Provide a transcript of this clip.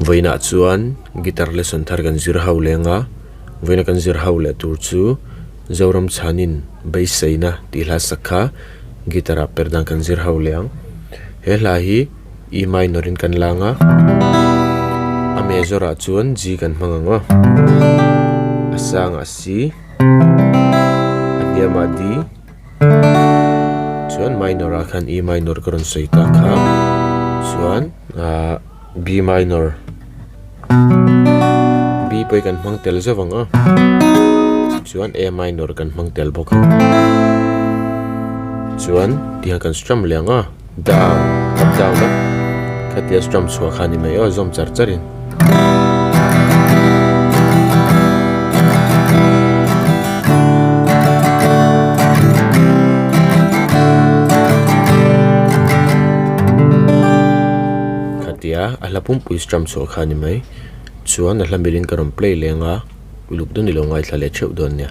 voina chuan guitar lesson thar kan zir ho lenga voina kan zir ho le tur chu zoram chanin bass seina ti hla sakha guitar perdang kan zir ho leng he hla hi E minor in kan langa a major a chuan G kan hmanga asang a C a diama D chuan minor a khan E minor karon soita kha chuan B minor B poi kan hmang tel zawanga chuan A minor kan hmang tel bawk chuan tiang kan strum lenga down up down up khatia strum chhuak khani mai o zom char charin khatia ahlapum pui strum chhuak khani mai chuan ahla mirin karon play lenga uluk dun ilongai thlale theuh don nia